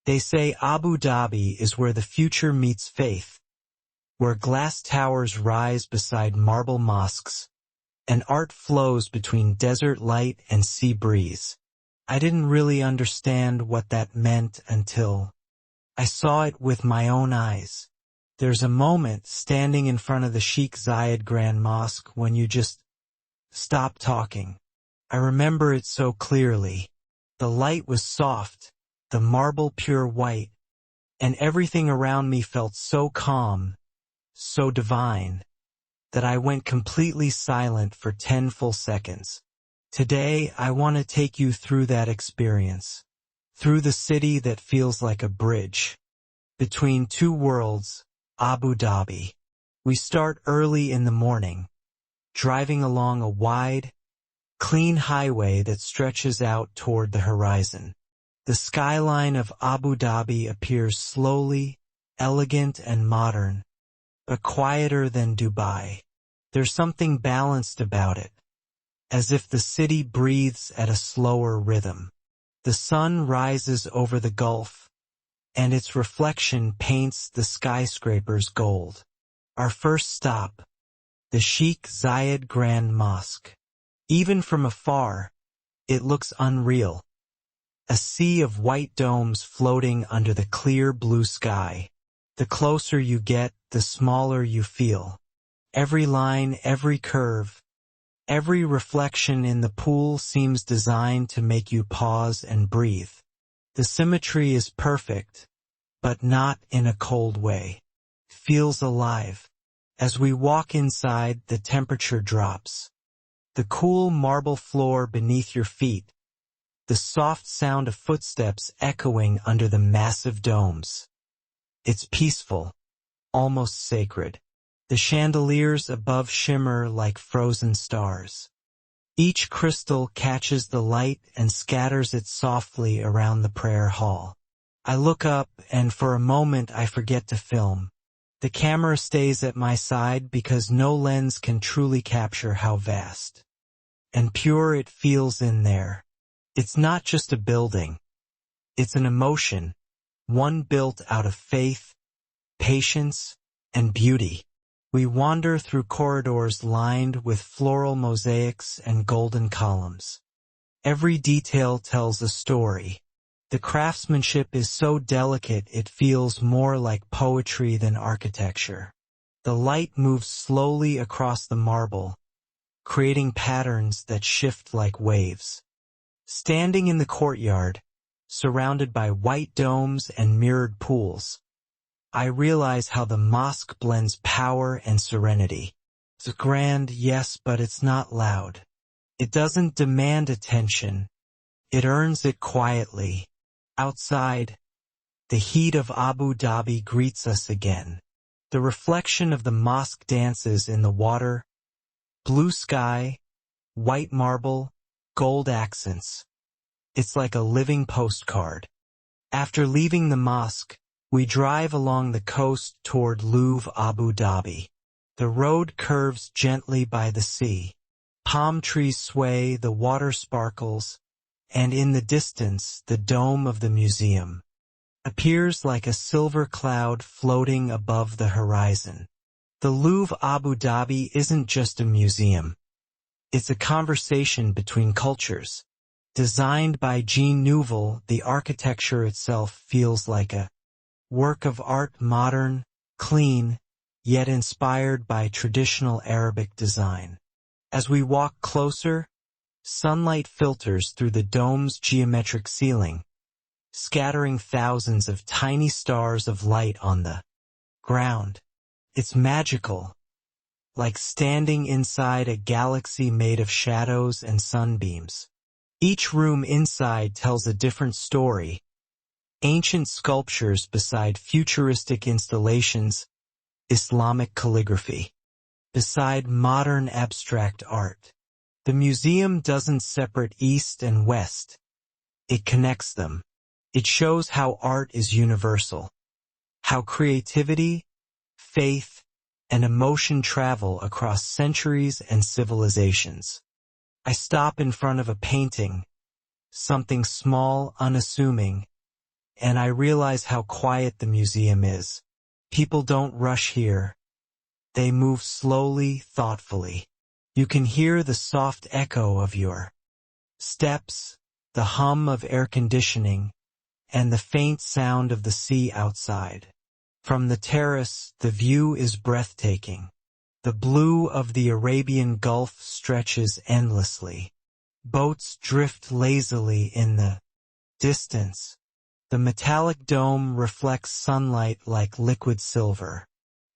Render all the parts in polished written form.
They say Abu Dhabi is where the future meets faith, where glass towers rise beside marble mosques, and art flows between desert light and sea breeze. I didn't really understand what that meant until I saw it with my own eyes. There's a moment standing in front of the Sheikh Zayed Grand Mosque when you just stop talking. I remember it so clearly. The light was soft, the marble pure white, and everything around me felt so calm, so divine, that I went completely silent for 10 full seconds. Today, I want to take you through that experience, through the city that feels like a bridge between two worlds, Abu Dhabi. We start early in the morning, driving along a wide, clean highway that stretches out toward the horizon. The skyline of Abu Dhabi appears slowly, elegant and modern, but quieter than Dubai. There's something balanced about it, as if the city breathes at a slower rhythm. The sun rises over the Gulf, and its reflection paints the skyscrapers gold. Our first stop, the Sheikh Zayed Grand Mosque. Even from afar, it looks unreal. A sea of white domes floating under the clear blue sky. The closer you get, the smaller you feel. Every line, every curve, every reflection in the pool seems designed to make you pause and breathe. The symmetry is perfect, but not in a cold way. It feels alive. As we walk inside, the temperature drops. The cool marble floor beneath your feet, the soft sound of footsteps echoing under the massive domes. It's peaceful, almost sacred. The chandeliers above shimmer like frozen stars. Each crystal catches the light and scatters it softly around the prayer hall. I look up and for a moment I forget to film. The camera stays at my side because no lens can truly capture how vast and pure it feels in there. It's not just a building. It's an emotion, one built out of faith, patience, and beauty. We wander through corridors lined with floral mosaics and golden columns. Every detail tells a story. The craftsmanship is so delicate it feels more like poetry than architecture. The light moves slowly across the marble, creating patterns that shift like waves. Standing in the courtyard, surrounded by white domes and mirrored pools, I realize how the mosque blends power and serenity. It's grand, yes, but it's not loud. It doesn't demand attention. It earns it quietly. Outside, the heat of Abu Dhabi greets us again. The reflection of the mosque dances in the water, blue sky, white marble, gold accents. It's like a living postcard. After leaving the mosque, we drive along the coast toward Louvre Abu Dhabi. The road curves gently by the sea. Palm trees sway, the water sparkles, and in the distance, the dome of the museum appears like a silver cloud floating above the horizon. The Louvre Abu Dhabi isn't just a museum. It's a conversation between cultures. Designed by Jean Nouvel, the architecture itself feels like a work of art, modern, clean, yet inspired by traditional Arabic design. As we walk closer, sunlight filters through the dome's geometric ceiling, scattering thousands of tiny stars of light on the ground. It's magical, like standing inside a galaxy made of shadows and sunbeams. Each room inside tells a different story. Ancient sculptures beside futuristic installations, Islamic calligraphy beside modern abstract art. The museum doesn't separate East and West. It connects them. It shows how art is universal, how creativity, faith, and emotion travel across centuries and civilizations. I stop in front of a painting, something small, unassuming, and I realize how quiet the museum is. People don't rush here. They move slowly, thoughtfully. You can hear the soft echo of your steps, the hum of air conditioning, and the faint sound of the sea outside. From the terrace, the view is breathtaking. The blue of the Arabian Gulf stretches endlessly. Boats drift lazily in the distance. The metallic dome reflects sunlight like liquid silver.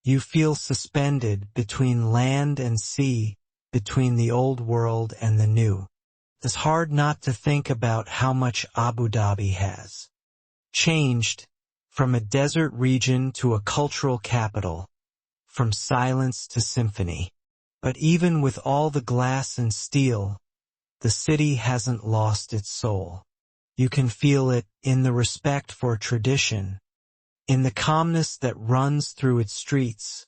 You feel suspended between land and sea, between the old world and the new. It's hard not to think about how much Abu Dhabi has changed, from a desert region to a cultural capital, from silence to symphony. But even with all the glass and steel, the city hasn't lost its soul. You can feel it in the respect for tradition, in the calmness that runs through its streets,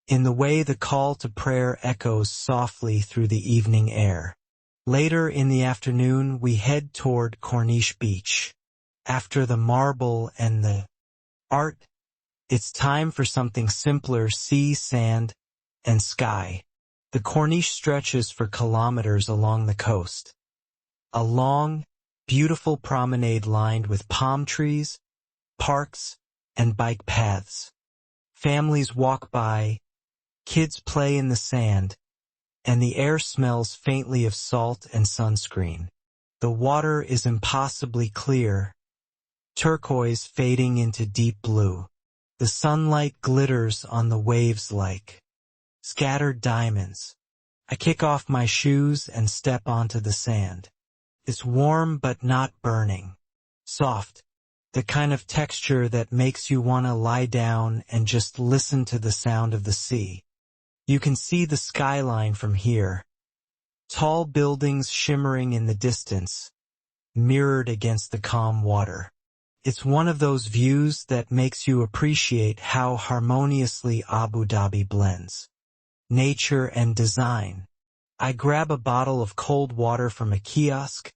in the way the call to prayer echoes softly through the evening air. Later in the afternoon, we head toward Corniche Beach. After the marble and the art, it's time for something simpler: sea, sand, and sky. The Corniche stretches for kilometers along the coast. A long, beautiful promenade lined with palm trees, parks, and bike paths. Families walk by, kids play in the sand, and the air smells faintly of salt and sunscreen. The water is impossibly clear, turquoise fading into deep blue. The sunlight glitters on the waves like scattered diamonds. I kick off my shoes and step onto the sand. It's warm but not burning. Soft. The kind of texture that makes you want to lie down and just listen to the sound of the sea. You can see the skyline from here. Tall buildings shimmering in the distance, mirrored against the calm water. It's one of those views that makes you appreciate how harmoniously Abu Dhabi blends nature and design. I grab a bottle of cold water from a kiosk,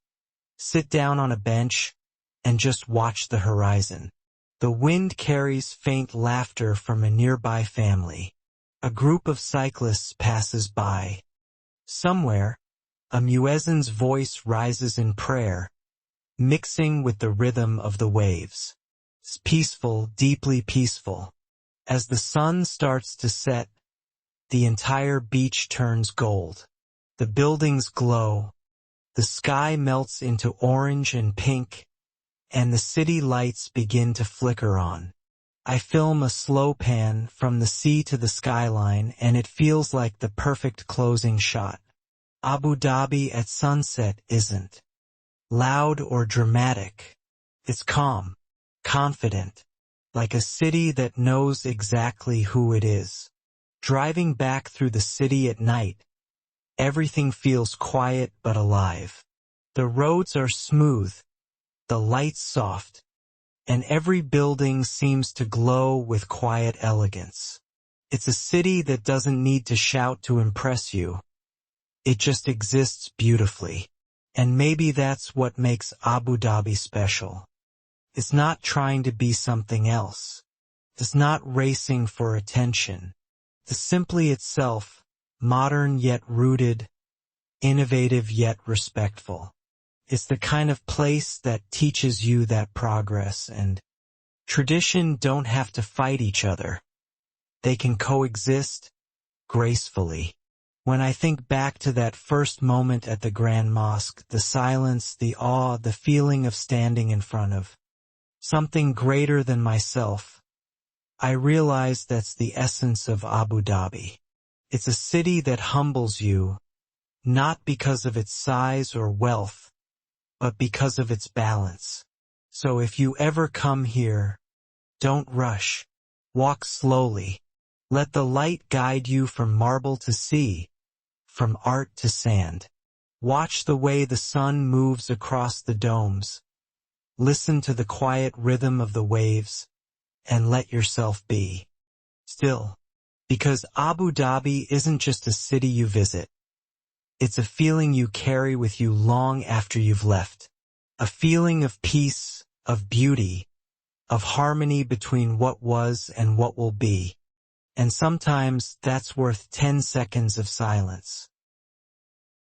sit down on a bench, and just watch the horizon. The wind carries faint laughter from a nearby family. A group of cyclists passes by. Somewhere, a muezzin's voice rises in prayer, mixing with the rhythm of the waves. It's peaceful, deeply peaceful. As the sun starts to set, the entire beach turns gold. The buildings glow, the sky melts into orange and pink, and the city lights begin to flicker on. I film a slow pan from the sea to the skyline, and it feels like the perfect closing shot. Abu Dhabi at sunset isn't loud or dramatic. It's calm, confident, like a city that knows exactly who it is. Driving back through the city at night, everything feels quiet but alive. The roads are smooth, the lights soft, and every building seems to glow with quiet elegance. It's a city that doesn't need to shout to impress you. It just exists beautifully. And maybe that's what makes Abu Dhabi special. It's not trying to be something else. It's not racing for attention. It's simply itself, modern yet rooted, innovative yet respectful. It's the kind of place that teaches you that progress and tradition don't have to fight each other. They can coexist gracefully. When I think back to that first moment at the Grand Mosque, the silence, the awe, the feeling of standing in front of something greater than myself, I realize that's the essence of Abu Dhabi. It's a city that humbles you, not because of its size or wealth, but because of its balance. So if you ever come here, don't rush. Walk slowly. Let the light guide you from marble to sea, from art to sand. Watch the way the sun moves across the domes. Listen to the quiet rhythm of the waves, and let yourself be still. Because Abu Dhabi isn't just a city you visit. It's a feeling you carry with you long after you've left. A feeling of peace, of beauty, of harmony between what was and what will be. And sometimes that's worth 10 seconds of silence.